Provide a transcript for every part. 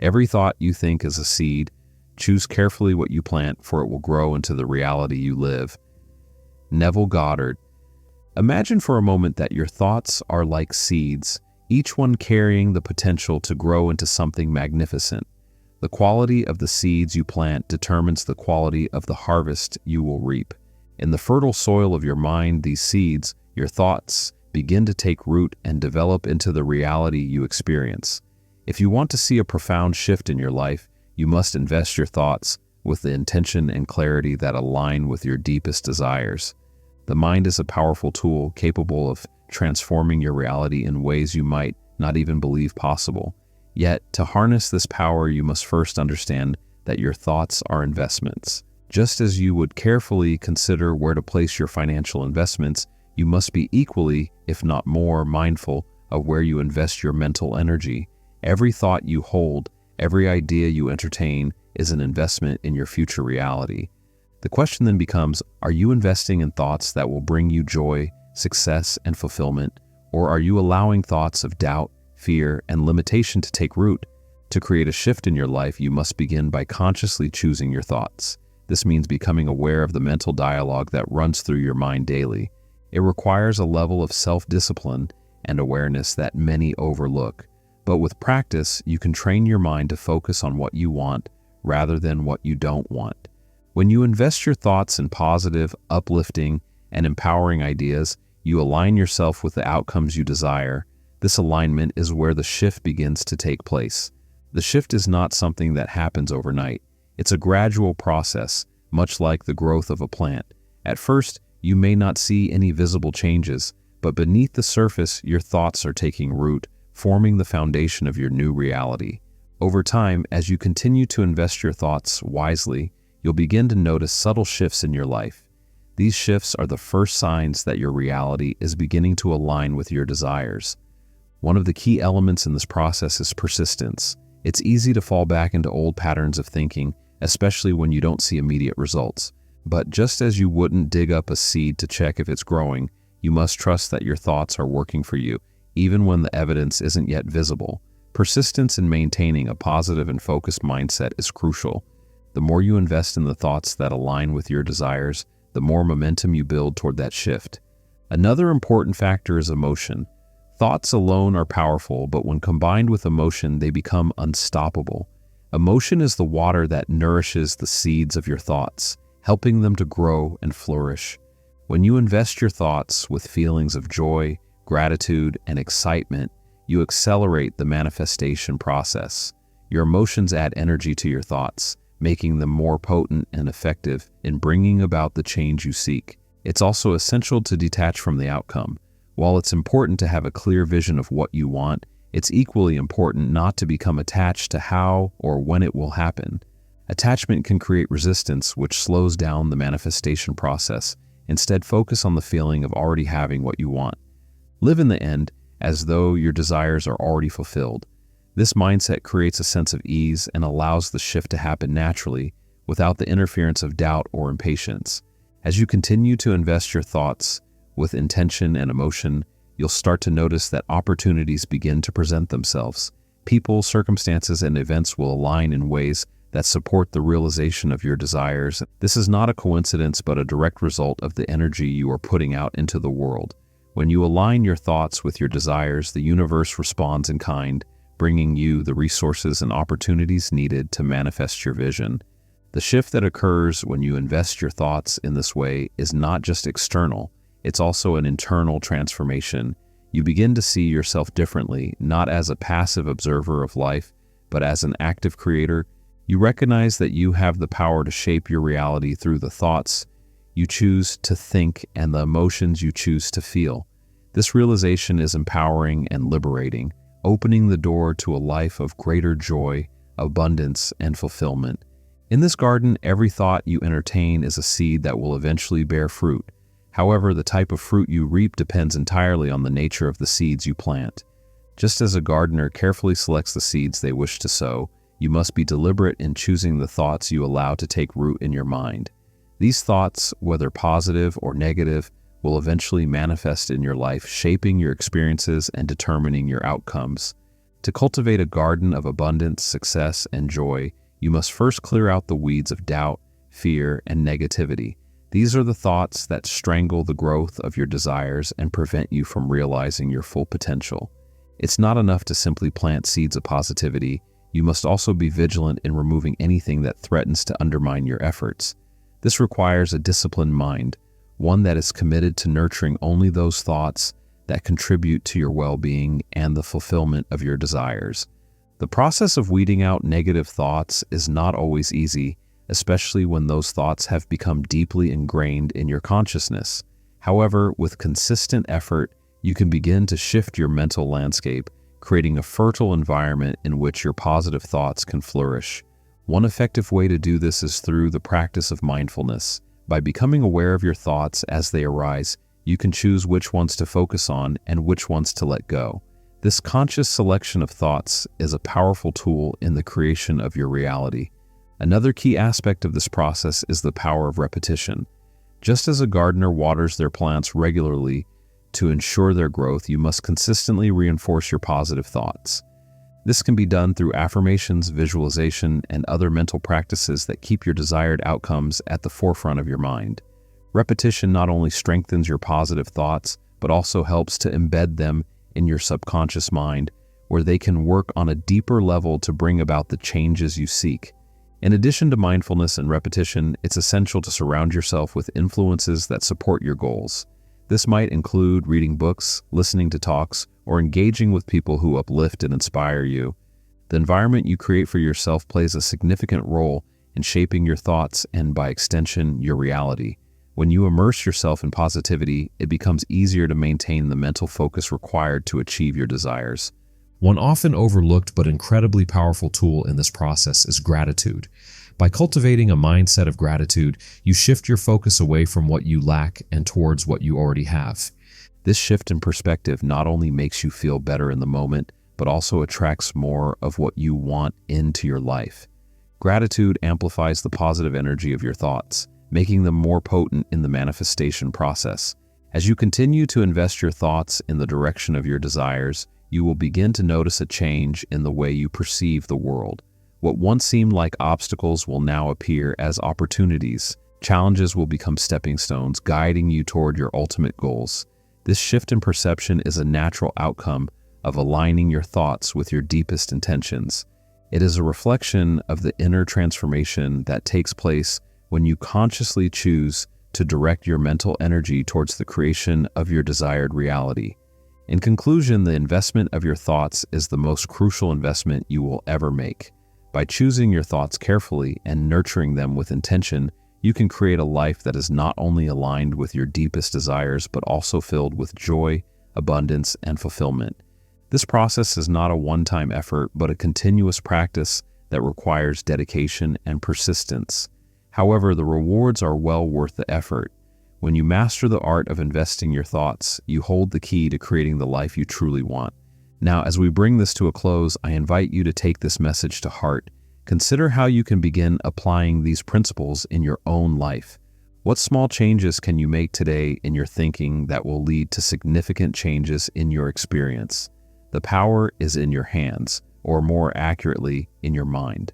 Every thought you think is a seed. Choose carefully what you plant, for it will grow into the reality you live. Neville Goddard. Imagine for a moment that your thoughts are like seeds, each one carrying the potential to grow into something magnificent. The quality of the seeds you plant determines the quality of the harvest you will reap. In the fertile soil of your mind, these seeds, your thoughts, begin to take root and develop into the reality you experience. If you want to see a profound shift in your life, you must invest your thoughts with the intention and clarity that align with your deepest desires. The mind is a powerful tool capable of transforming your reality in ways you might not even believe possible. Yet, to harness this power, you must first understand that your thoughts are investments. Just as you would carefully consider where to place your financial investments, you must be equally, if not more, mindful of where you invest your mental energy. Every thought you hold, every idea you entertain is an investment in your future reality. The question then becomes, are you investing in thoughts that will bring you joy, success, and fulfillment, or are you allowing thoughts of doubt, fear, and limitation to take root? To create a shift in your life, you must begin by consciously choosing your thoughts. This means becoming aware of the mental dialogue that runs through your mind daily. It requires a level of self-discipline and awareness that many overlook. But with practice, you can train your mind to focus on what you want rather than what you don't want. When you invest your thoughts in positive, uplifting, and empowering ideas, you align yourself with the outcomes you desire. This alignment is where the shift begins to take place. The shift is not something that happens overnight. It's a gradual process, much like the growth of a plant. At first, you may not see any visible changes, but beneath the surface, your thoughts are taking root, forming the foundation of your new reality. Over time, as you continue to invest your thoughts wisely, you'll begin to notice subtle shifts in your life. These shifts are the first signs that your reality is beginning to align with your desires. One of the key elements in this process is persistence. It's easy to fall back into old patterns of thinking, especially when you don't see immediate results. But just as you wouldn't dig up a seed to check if it's growing, you must trust that your thoughts are working for you, even when the evidence isn't yet visible. Persistence in maintaining a positive and focused mindset is crucial. The more you invest in the thoughts that align with your desires, the more momentum you build toward that shift. Another important factor is emotion. Thoughts alone are powerful, but when combined with emotion, they become unstoppable. Emotion is the water that nourishes the seeds of your thoughts, helping them to grow and flourish. When you invest your thoughts with feelings of joy, gratitude, and excitement, you accelerate the manifestation process. Your emotions add energy to your thoughts, making them more potent and effective in bringing about the change you seek. It's also essential to detach from the outcome. While it's important to have a clear vision of what you want, it's equally important not to become attached to how or when it will happen. Attachment can create resistance, which slows down the manifestation process. Instead, focus on the feeling of already having what you want. Live in the end as though your desires are already fulfilled. This mindset creates a sense of ease and allows the shift to happen naturally without the interference of doubt or impatience. As you continue to invest your thoughts with intention and emotion, you'll start to notice that opportunities begin to present themselves. People, circumstances, and events will align in ways that support the realization of your desires. This is not a coincidence, but a direct result of the energy you are putting out into the world. When you align your thoughts with your desires, the universe responds in kind, bringing you the resources and opportunities needed to manifest your vision. The shift that occurs when you invest your thoughts in this way is not just external, it's also an internal transformation. You begin to see yourself differently, not as a passive observer of life, but as an active creator. You recognize that you have the power to shape your reality through the thoughts you choose to think and the emotions you choose to feel. This realization is empowering and liberating, opening the door to a life of greater joy, abundance, and fulfillment. In this garden, every thought you entertain is a seed that will eventually bear fruit. However, the type of fruit you reap depends entirely on the nature of the seeds you plant. Just as a gardener carefully selects the seeds they wish to sow, you must be deliberate in choosing the thoughts you allow to take root in your mind. These thoughts, whether positive or negative, will eventually manifest in your life, shaping your experiences and determining your outcomes. To cultivate a garden of abundance, success, and joy, you must first clear out the weeds of doubt, fear, and negativity. These are the thoughts that strangle the growth of your desires and prevent you from realizing your full potential. It's not enough to simply plant seeds of positivity. You must also be vigilant in removing anything that threatens to undermine your efforts. This requires a disciplined mind, one that is committed to nurturing only those thoughts that contribute to your well-being and the fulfillment of your desires. The process of weeding out negative thoughts is not always easy, especially when those thoughts have become deeply ingrained in your consciousness. However, with consistent effort, you can begin to shift your mental landscape, creating a fertile environment in which your positive thoughts can flourish. One effective way to do this is through the practice of mindfulness. By becoming aware of your thoughts as they arise, you can choose which ones to focus on and which ones to let go. This conscious selection of thoughts is a powerful tool in the creation of your reality. Another key aspect of this process is the power of repetition. Just as a gardener waters their plants regularly to ensure their growth, you must consistently reinforce your positive thoughts. This can be done through affirmations, visualization, and other mental practices that keep your desired outcomes at the forefront of your mind. Repetition not only strengthens your positive thoughts, but also helps to embed them in your subconscious mind, where they can work on a deeper level to bring about the changes you seek. In addition to mindfulness and repetition, it's essential to surround yourself with influences that support your goals. This might include reading books, listening to talks, or engaging with people who uplift and inspire you. The environment you create for yourself plays a significant role in shaping your thoughts and, by extension, your reality. When you immerse yourself in positivity, it becomes easier to maintain the mental focus required to achieve your desires. One often overlooked but incredibly powerful tool in this process is gratitude. By cultivating a mindset of gratitude, you shift your focus away from what you lack and towards what you already have. This shift in perspective not only makes you feel better in the moment, but also attracts more of what you want into your life. Gratitude amplifies the positive energy of your thoughts, making them more potent in the manifestation process. As you continue to invest your thoughts in the direction of your desires, you will begin to notice a change in the way you perceive the world. What once seemed like obstacles will now appear as opportunities. Challenges will become stepping stones, guiding you toward your ultimate goals. This shift in perception is a natural outcome of aligning your thoughts with your deepest intentions. It is a reflection of the inner transformation that takes place when you consciously choose to direct your mental energy towards the creation of your desired reality. In conclusion, the investment of your thoughts is the most crucial investment you will ever make. By choosing your thoughts carefully and nurturing them with intention, you can create a life that is not only aligned with your deepest desires, but also filled with joy, abundance, and fulfillment. This process is not a one-time effort, but a continuous practice that requires dedication and persistence. However, the rewards are well worth the effort. When you master the art of investing your thoughts, you hold the key to creating the life you truly want. Now, as we bring this to a close, I invite you to take this message to heart. Consider how you can begin applying these principles in your own life. What small changes can you make today in your thinking that will lead to significant changes in your experience? The power is in your hands, or more accurately, in your mind.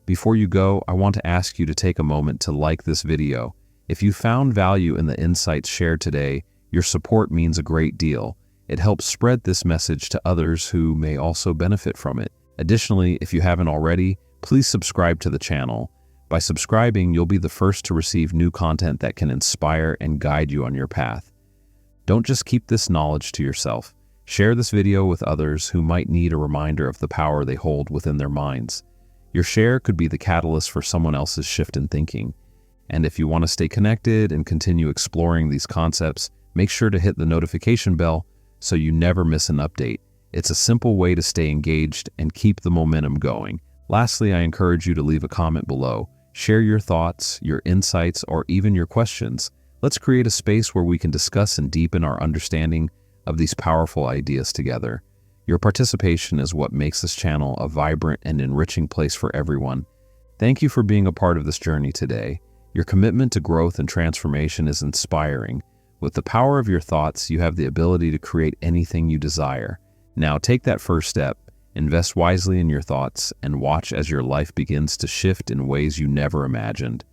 Before you go, I want to ask you to take a moment to like this video. If you found value in the insights shared today, your support means a great deal. It helps spread this message to others who may also benefit from it. Additionally, if you haven't already, please subscribe to the channel. By subscribing, you'll be the first to receive new content that can inspire and guide you on your path. Don't just keep this knowledge to yourself. Share this video with others who might need a reminder of the power they hold within their minds. Your share could be the catalyst for someone else's shift in thinking. And if you want to stay connected and continue exploring these concepts, make sure to hit the notification bell so you never miss an update. It's a simple way to stay engaged and keep the momentum going. Lastly, I encourage you to leave a comment below. Share your thoughts, your insights, or even your questions. Let's create a space where we can discuss and deepen our understanding of these powerful ideas together. Your participation is what makes this channel a vibrant and enriching place for everyone. Thank you for being a part of this journey today. Your commitment to growth and transformation is inspiring. With the power of your thoughts, you have the ability to create anything you desire. Now take that first step Invest wisely in your thoughts and watch as your life begins to shift in ways you never imagined.